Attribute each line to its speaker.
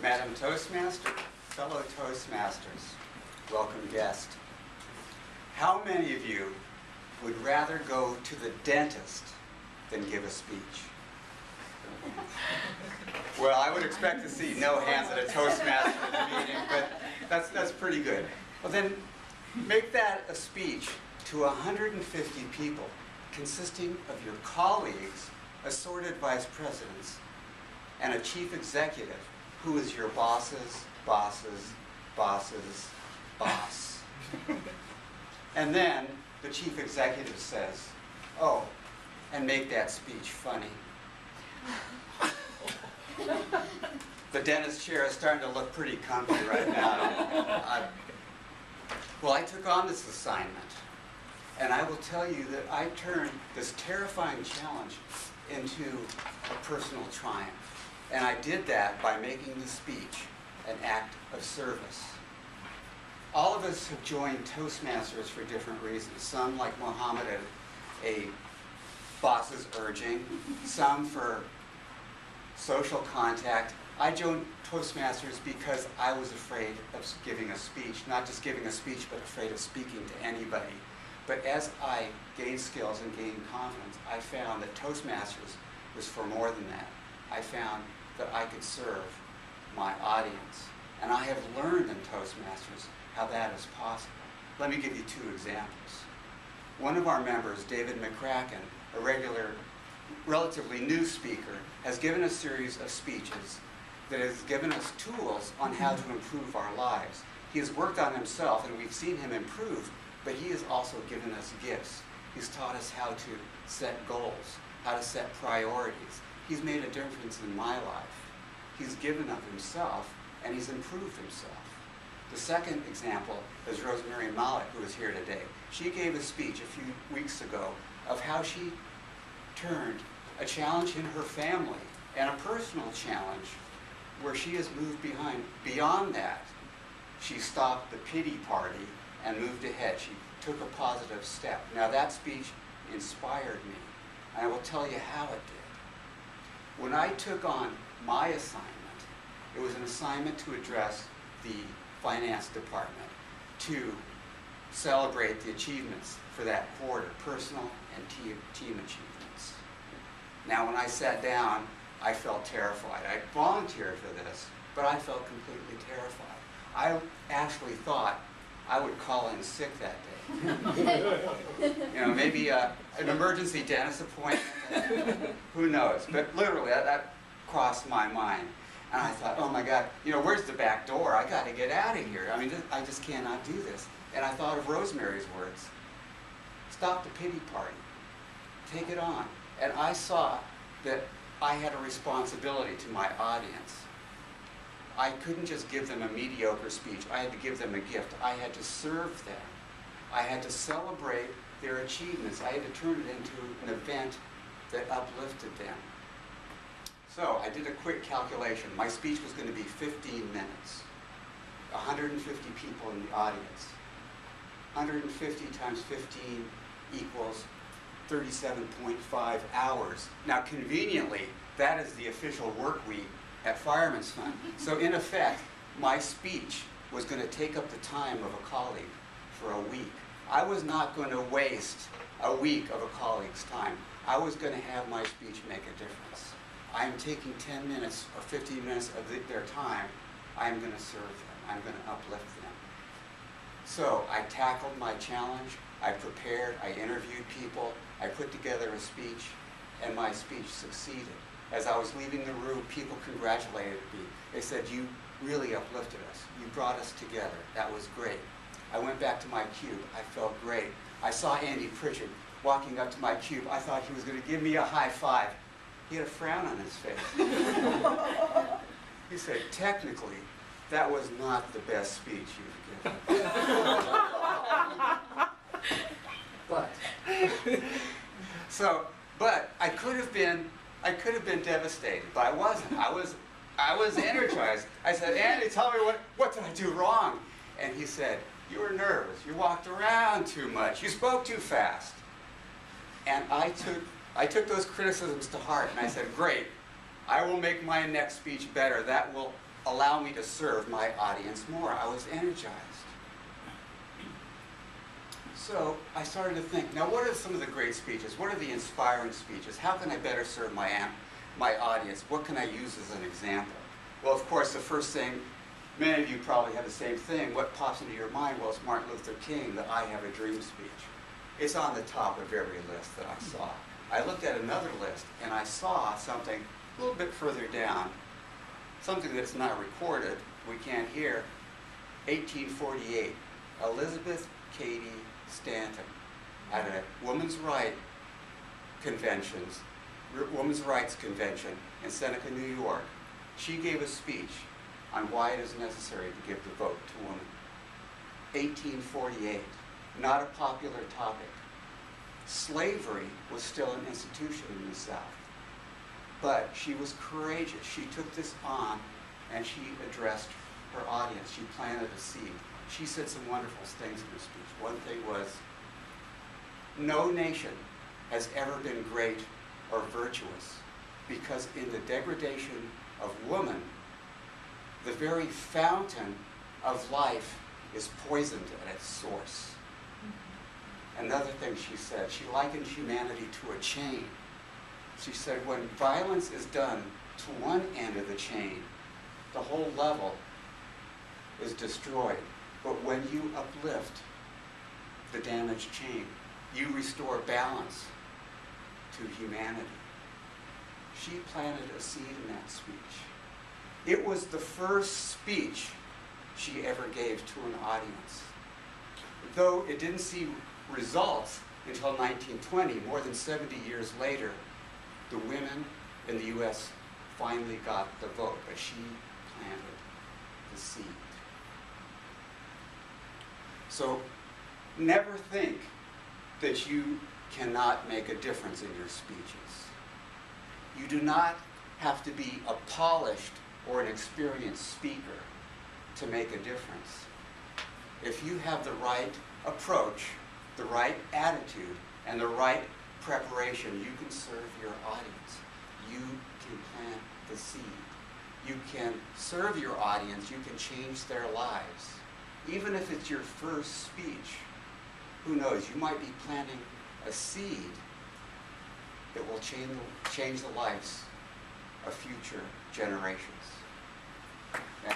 Speaker 1: Madam Toastmaster, fellow Toastmasters, welcome guest. How many of you would rather go to the dentist than give a speech? Well, I would expect to see no hands at a Toastmaster meeting, but that's pretty good. Well then, make that a speech to 150 people, consisting of your colleagues, assorted vice presidents, and a chief executive, who is your boss's boss's boss's boss. And then the chief executive says, oh, and make that speech funny. The dentist chair is starting to look pretty comfy right now. Well, I took on this assignment, and I will tell you that I turned this terrifying challenge into a personal triumph. And I did that by making the speech an act of service. All of us have joined Toastmasters for different reasons. Some, like Muhammad, at a boss's urging. Some for social contact. I joined Toastmasters because I was afraid of giving a speech. Not just giving a speech, but afraid of speaking to anybody. But as I gained skills and gained confidence, I found that Toastmasters was for more than that. I found that I could serve my audience. And I have learned in Toastmasters how that is possible. Let me give you two examples. One of our members, David McCracken, a regular, relatively new speaker, has given a series of speeches that has given us tools on how to improve our lives. He has worked on himself, and we've seen him improve, but he has also given us gifts. He's taught us how to set goals, how to set priorities. He's made a difference in my life. He's given of himself, and he's improved himself. The second example is Rosemary Mallett, who is here today. She gave a speech a few weeks ago of how she turned a challenge in her family and a personal challenge where she has moved beyond that. She stopped the pity party and moved ahead. She took a positive step. Now that speech inspired me, and I will tell you how it did. When I took on my assignment, it was an assignment to address the finance department, to celebrate the achievements for that quarter, personal and team achievements. Now when I sat down, I felt terrified. I volunteered for this, but I felt completely terrified. I actually thought I would call in sick that day. You know, maybe an emergency dentist appointment, who knows? But literally, that crossed my mind. And I thought, oh my God, you know, where's the back door? I got to get out of here. I mean, I just cannot do this. And I thought of Rosemary's words. Stop the pity party. Take it on. And I saw that I had a responsibility to my audience. I couldn't just give them a mediocre speech. I had to give them a gift. I had to serve them. I had to celebrate their achievements. I had to turn it into an event that uplifted them. So I did a quick calculation. My speech was going to be 15 minutes. 150 people in the audience. 150 times 15 equals 37.5 hours. Now conveniently, that is the official work week at Fireman's Fund. So in effect, my speech was going to take up the time of a colleague for a week. I was not going to waste a week of a colleague's time. I was going to have my speech make a difference. I am taking 10 minutes or 15 minutes of their time. I am going to serve them. I'm going to uplift them. So I tackled my challenge. I prepared. I interviewed people. I put together a speech, and my speech succeeded. As I was leaving the room, people congratulated me. They said, you really uplifted us. You brought us together. That was great. I went back to my cube. I felt great. I saw Andy Pritchard walking up to my cube. I thought he was going to give me a high five. He had a frown on his face. He said, technically, that was not the best speech you've given. But I could have been devastated, but I wasn't. I was energized. I said, Andy, tell me what did I do wrong? And he said, you were nervous. You walked around too much. You spoke too fast. And I took those criticisms to heart, and I said, great. I will make my next speech better. That will allow me to serve my audience more. I was energized. So I started to think, now what are some of the great speeches? What are the inspiring speeches? How can I better serve my audience? What can I use as an example? Well, of course, the first thing, many of you probably have the same thing. What pops into your mind? Well, it's Martin Luther King, the I Have a Dream speech. It's on the top of every list that I saw. I looked at another list, and I saw something a little bit further down, something that's not recorded, we can't hear. 1848, Elizabeth Cady Stanton at a women's rights convention in Seneca, New York. She gave a speech on why it is necessary to give the vote to women. 1848, not a popular topic. Slavery was still an institution in the South. But she was courageous. She took this on and she addressed her audience. She planted a seed. She said some wonderful things in her speech. One thing was, no nation has ever been great or virtuous because in the degradation of woman, the very fountain of life is poisoned at its source. Another thing she said, she likened humanity to a chain. She said, when violence is done to one end of the chain, the whole level is destroyed. But when you uplift the damaged chain, you restore balance to humanity. She planted a seed in that speech. It was the first speech she ever gave to an audience. Though it didn't see results until 1920, more than 70 years later, the women in the U.S. finally got the vote, but she planted the seed. So never think that you cannot make a difference in your speeches. You do not have to be a polished or an experienced speaker to make a difference. If you have the right approach, the right attitude, and the right preparation, you can serve your audience. You can plant the seed. You can serve your audience. You can change their lives. Even if it's your first speech, who knows, you might be planting a seed that will change the lives of future generations. And